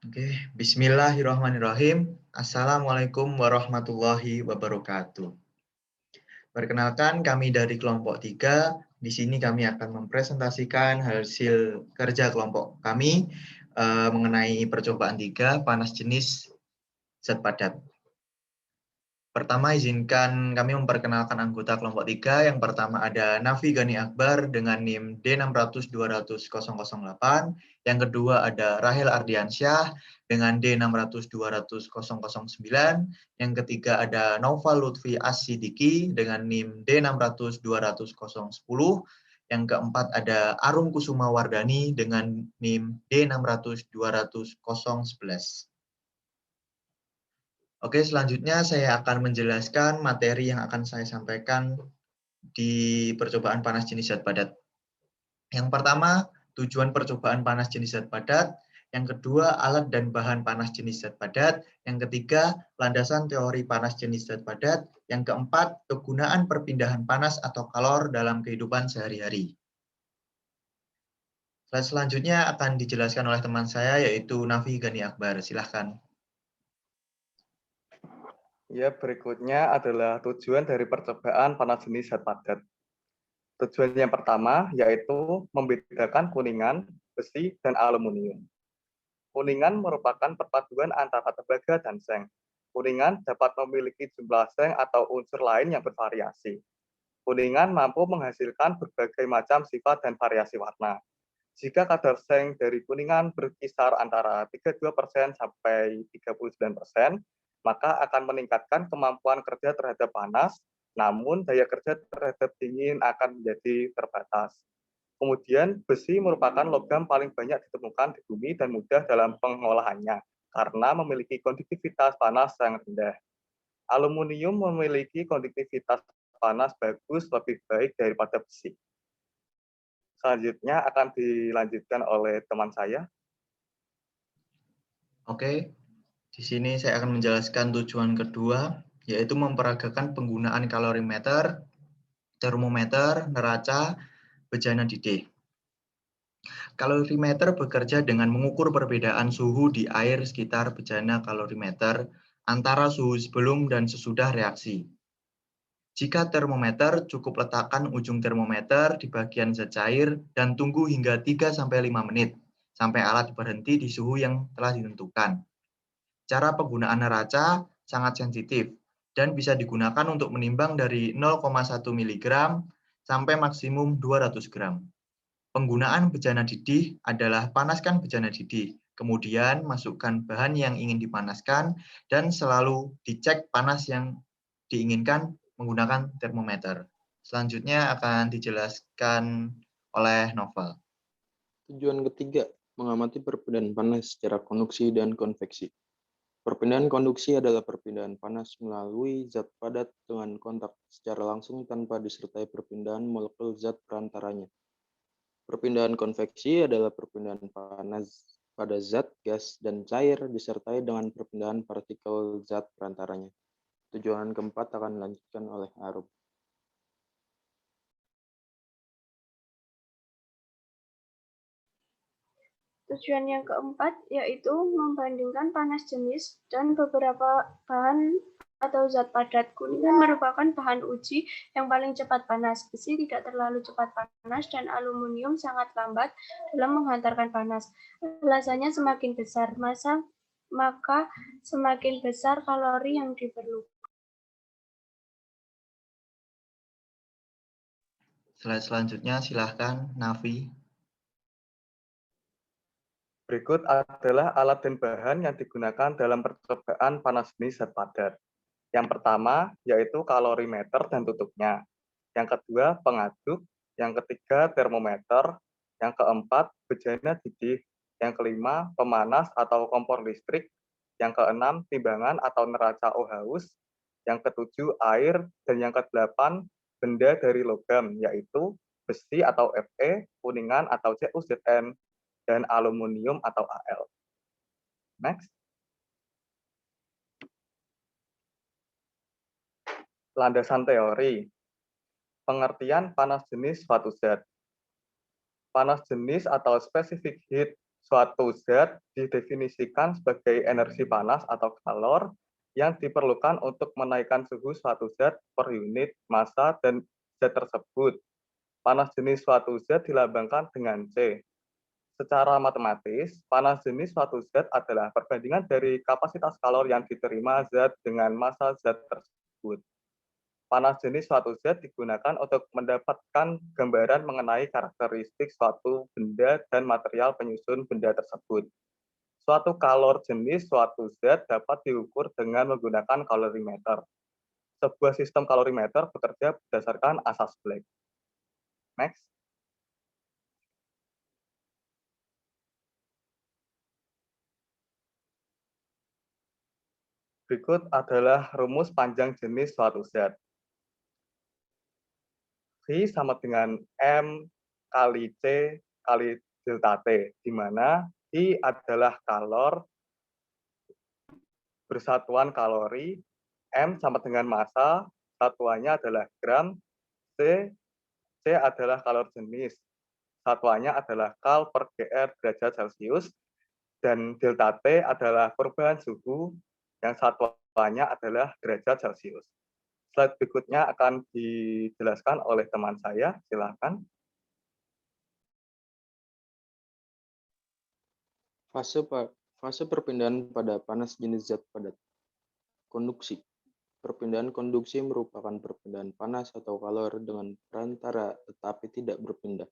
Oke, bismillahirrahmanirrahim. Assalamualaikum warahmatullahi wabarakatuh. Perkenalkan, kami dari kelompok 3. Di sini kami akan mempresentasikan hasil kerja kelompok kami mengenai percobaan 3 panas jenis zat padat. Pertama, izinkan kami memperkenalkan anggota kelompok 3. Yang pertama ada Nafi Gani Akbar dengan NIM D600-200-008. Yang kedua ada Rahel Ardiansyah dengan D600-200-009. Yang ketiga ada Naufal Lutfi As-Sidiki dengan NIM D600-200-010. Yang keempat ada Arum Kusuma Wardani dengan NIM D600-200-011. Oke, selanjutnya saya akan menjelaskan materi yang akan saya sampaikan di percobaan panas jenis zat padat. Yang pertama, tujuan percobaan panas jenis zat padat. Yang kedua, alat dan bahan panas jenis zat padat. Yang ketiga, landasan teori panas jenis zat padat. Yang keempat, kegunaan perpindahan panas atau kalor dalam kehidupan sehari-hari. Slide selanjutnya akan dijelaskan oleh teman saya, yaitu Nafi Gani Akbar. Silahkan. Ya, berikutnya adalah tujuan dari percobaan panas jenis zat padat. Tujuan yang pertama yaitu membedakan kuningan, besi, dan aluminium. Kuningan merupakan perpaduan antara tembaga dan seng. Kuningan dapat memiliki jumlah seng atau unsur lain yang bervariasi. Kuningan mampu menghasilkan berbagai macam sifat dan variasi warna. Jika kadar seng dari kuningan berkisar antara 32% sampai 39%, maka akan meningkatkan kemampuan kerja terhadap panas, namun daya kerja terhadap dingin akan menjadi terbatas. Kemudian, besi merupakan logam paling banyak ditemukan di bumi dan mudah dalam pengolahannya, karena memiliki konduktivitas panas yang rendah. Aluminium memiliki konduktivitas panas bagus lebih baik daripada besi. Selanjutnya akan dilanjutkan oleh teman saya. Oke, di sini saya akan menjelaskan tujuan kedua, yaitu memperagakan penggunaan kalorimeter, termometer, neraca, bejana didih. Kalorimeter bekerja dengan mengukur perbedaan suhu di air sekitar bejana kalorimeter antara suhu sebelum dan sesudah reaksi. Jika termometer, cukup letakkan ujung termometer di bagian zat cair dan tunggu hingga 3-5 menit sampai alat berhenti di suhu yang telah ditentukan. Cara penggunaan neraca sangat sensitif dan bisa digunakan untuk menimbang dari 0,1 mg sampai maksimum 200 gram. Penggunaan bejana didih adalah panaskan bejana didih, kemudian masukkan bahan yang ingin dipanaskan dan selalu dicek panas yang diinginkan menggunakan termometer. Selanjutnya akan dijelaskan oleh Novel. Tujuan ketiga, mengamati perpindahan panas secara konduksi dan konveksi. Perpindahan konduksi adalah perpindahan panas melalui zat padat dengan kontak secara langsung tanpa disertai perpindahan molekul zat perantaranya. Perpindahan konveksi adalah perpindahan panas pada zat, gas, dan cair disertai dengan perpindahan partikel zat perantaranya. Tujuan keempat akan dilanjutkan oleh Arum. Tujuan yang keempat yaitu membandingkan panas jenis dan beberapa bahan atau zat padat. Kuningan merupakan bahan uji yang paling cepat panas. Besi tidak terlalu cepat panas dan aluminium sangat lambat dalam menghantarkan panas. Alasannya semakin besar massa, maka semakin besar kalori yang diperlukan. Slide selanjutnya silahkan Nafi. Berikut adalah alat dan bahan yang digunakan dalam percobaan panas jenis zat padat. Yang pertama yaitu kalorimeter dan tutupnya. Yang kedua pengaduk. Yang ketiga termometer. Yang keempat bejana didih. Yang kelima pemanas atau kompor listrik. Yang keenam timbangan atau neraca Ohaus. Yang ketujuh air. Dan yang kedelapan benda dari logam, yaitu besi atau Fe, kuningan atau CuZn, dan aluminium atau Al. Next. Landasan teori. Pengertian panas jenis suatu zat. Panas jenis atau specific heat Suatu zat didefinisikan sebagai energi panas atau kalor yang diperlukan untuk menaikkan suhu suatu zat per unit massa dan zat tersebut. Panas jenis suatu zat dilambangkan dengan C. Secara matematis, panas jenis suatu zat adalah perbandingan dari kapasitas kalor yang diterima zat dengan massa zat tersebut. Panas jenis suatu zat digunakan untuk mendapatkan gambaran mengenai karakteristik suatu benda dan material penyusun benda tersebut. Suatu kalor jenis suatu zat dapat diukur dengan menggunakan kalorimeter. Sebuah sistem kalorimeter bekerja berdasarkan asas Black. Next. Berikut adalah rumus panjang jenis suatu zat. V sama dengan M kali C kali delta T, di mana I adalah kalor bersatuan kalori, M sama dengan massa, satuannya adalah gram, C adalah kalor jenis, satuannya adalah kal per GR derajat Celcius, dan delta T adalah perubahan suhu yang satuannya adalah derajat Celcius. Slide berikutnya akan dijelaskan oleh teman saya, silakan. Fase perpindahan pada panas jenis zat padat. Konduksi. Perpindahan konduksi merupakan perpindahan panas atau kalor dengan perantara tetapi tidak berpindah.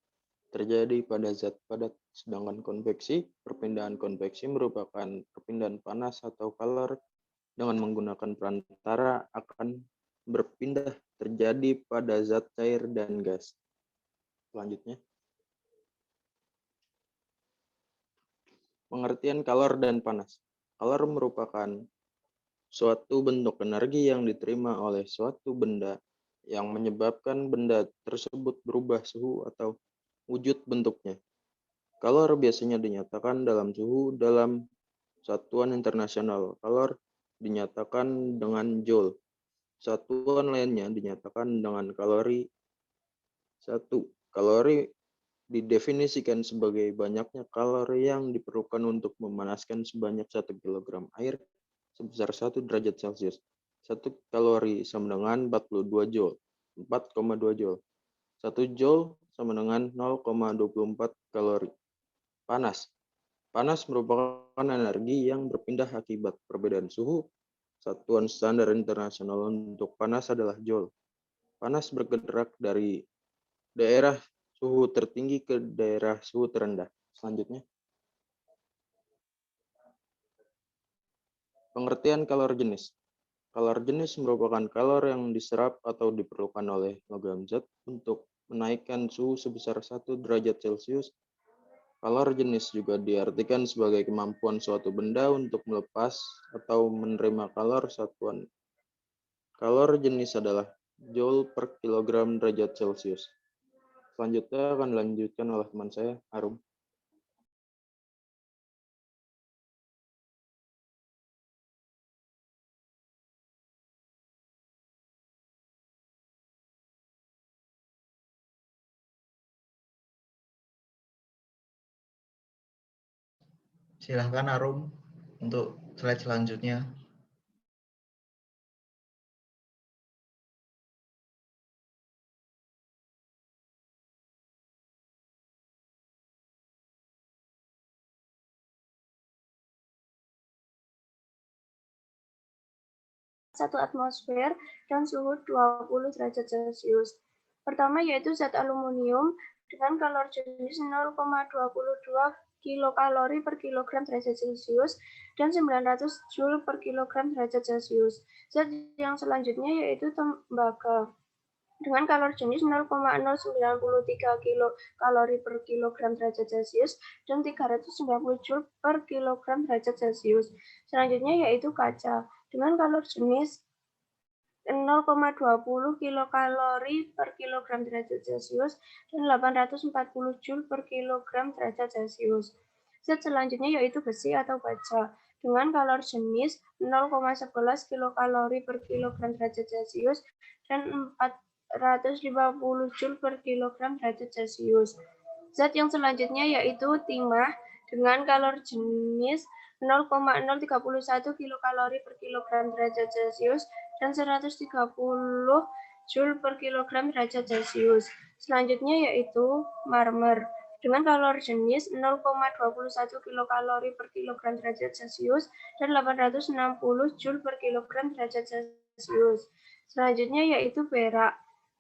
Terjadi pada zat padat, sedangkan konveksi, perpindahan konveksi merupakan perpindahan panas atau kalor dengan menggunakan perantara akan berpindah terjadi pada zat cair dan gas. Selanjutnya, pengertian kalor dan panas. Kalor merupakan suatu bentuk energi yang diterima oleh suatu benda yang menyebabkan benda tersebut berubah suhu atau wujud bentuknya. Kalor biasanya dinyatakan dalam suhu dalam satuan internasional. Kalor dinyatakan dengan joule. Satuan lainnya dinyatakan dengan kalori. 1. Kalori didefinisikan sebagai banyaknya kalori yang diperlukan untuk memanaskan sebanyak 1 kg air sebesar 1 derajat Celcius. 1 kalori sama dengan 42 joule, 4,2 joule. 1 joule sama dengan 0,24 kalori. Panas. Panas merupakan energi yang berpindah akibat perbedaan suhu. Satuan standar internasional untuk panas adalah joule. Panas bergerak dari daerah suhu tertinggi ke daerah suhu terendah. Selanjutnya, pengertian kalor jenis. Kalor jenis merupakan kalor yang diserap atau diperlukan oleh logam zat untuk menaikkan suhu sebesar 1 derajat Celcius. Kalor jenis juga diartikan sebagai kemampuan suatu benda untuk melepas atau menerima kalor. Satuan kalor jenis adalah joule per kilogram derajat Celcius. Selanjutnya akan dilanjutkan oleh teman saya, Arum. Silahkan Arum untuk slide selanjutnya. Satu atmosfer dan suhu 20 derajat Celcius. Pertama yaitu zat aluminium dengan kalor jenis 0,22 kilokalori per kilogram derajat Celcius dan 900 joule per kilogram derajat Celcius. Zat yang selanjutnya yaitu tembaga dengan kalor jenis 0,093 kilokalori per kilogram derajat Celcius dan 390 joule per kilogram derajat Celcius. Selanjutnya yaitu kaca dengan kalor jenis 0,20 kilokalori per kilogram derajat Celcius dan 840 joule per kilogram derajat Celcius. Zat selanjutnya yaitu besi atau baja dengan kalor jenis 0,11 kilokalori per kilogram derajat Celcius dan 450 joule per kilogram derajat Celcius. Zat yang selanjutnya yaitu timah dengan kalori jenis 0,031 kilokalori per kilogram derajat Celcius dan 130 Joule per kilogram derajat Celcius. Selanjutnya yaitu marmer dengan kalori jenis 0,21 kilokalori per kilogram derajat Celcius dan 860 Joule per kilogram derajat Celcius. Selanjutnya yaitu perak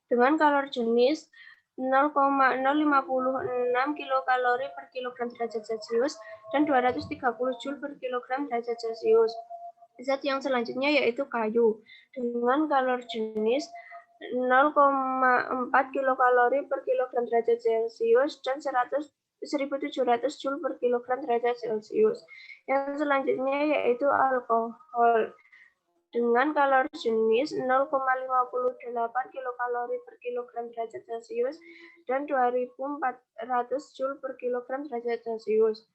dengan kalori jenis 0,056 kilokalori per kilogram derajat Celcius dan 230 Joule per kilogram derajat Celcius. Zat yang selanjutnya yaitu kayu dengan kalori jenis 0,4 kilokalori per kilogram derajat Celcius dan 1.700 Joule per kilogram derajat Celcius. Yang selanjutnya yaitu alkohol dengan kalori jenis 0,58 kilokalori per kilogram derajat Celcius dan 2.400 Joule per kilogram derajat Celcius.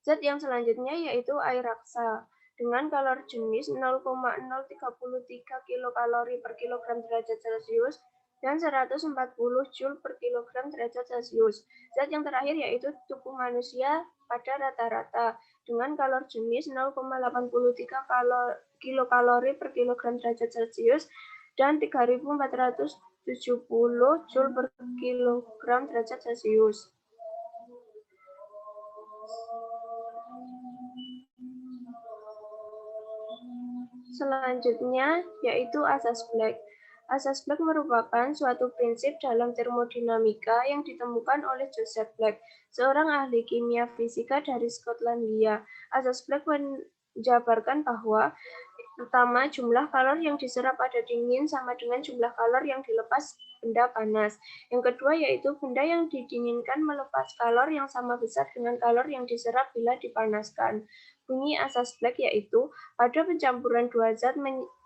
Zat yang selanjutnya yaitu air raksa dengan kalori jenis 0,033 kilokalori per kilogram derajat Celcius dan 140 Joule per kilogram derajat Celcius. Zat yang terakhir yaitu tubuh manusia pada rata-rata dengan kalori jenis 0,83 kilokalori per kilogram derajat Celcius dan 3.470 Joule per kilogram derajat Celcius. Selanjutnya yaitu asas Black. Asas Black merupakan suatu prinsip dalam termodinamika yang ditemukan oleh Joseph Black, seorang ahli kimia fisika dari Skotlandia. Asas Black menjabarkan bahwa pertama, jumlah kalori yang diserap pada dingin sama dengan jumlah kalori yang dilepas benda panas. Yang kedua yaitu benda yang didinginkan melepas kalori yang sama besar dengan kalori yang diserap bila dipanaskan. Bunyi asas Black yaitu pada pencampuran dua zat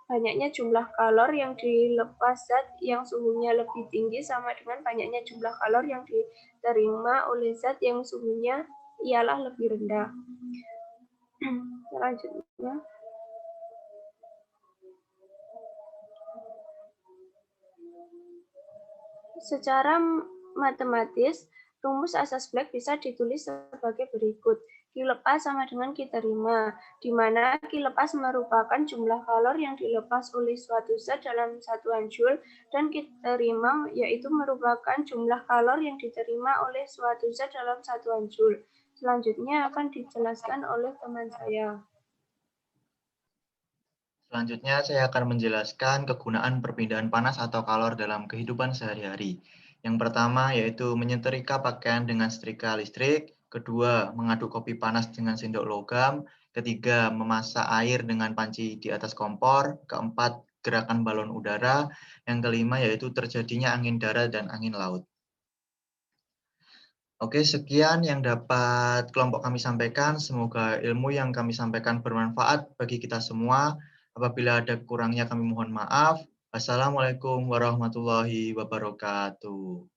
banyaknya jumlah kalori yang dilepas zat yang suhunya lebih tinggi sama dengan banyaknya jumlah kalori yang diterima oleh zat yang suhunya ialah lebih rendah. Selanjutnya. Secara matematis, rumus asas Black bisa ditulis sebagai berikut. Q lepas sama dengan Q terima, di mana Q lepas merupakan jumlah kalori yang dilepas oleh suatu zat dalam satuan Joule, dan Q terima yaitu merupakan jumlah kalori yang diterima oleh suatu zat dalam satuan Joule. Selanjutnya akan dijelaskan oleh teman saya. Selanjutnya saya akan menjelaskan kegunaan perpindahan panas atau kalor dalam kehidupan sehari-hari. Yang pertama yaitu menyetrika pakaian dengan setrika listrik, kedua mengaduk kopi panas dengan sendok logam, ketiga memasak air dengan panci di atas kompor, keempat gerakan balon udara, yang kelima yaitu terjadinya angin darat dan angin laut. Oke, sekian yang dapat kelompok kami sampaikan. Semoga ilmu yang kami sampaikan bermanfaat bagi kita semua. Apabila ada kurangnya kami mohon maaf. Wassalamualaikum warahmatullahi wabarakatuh.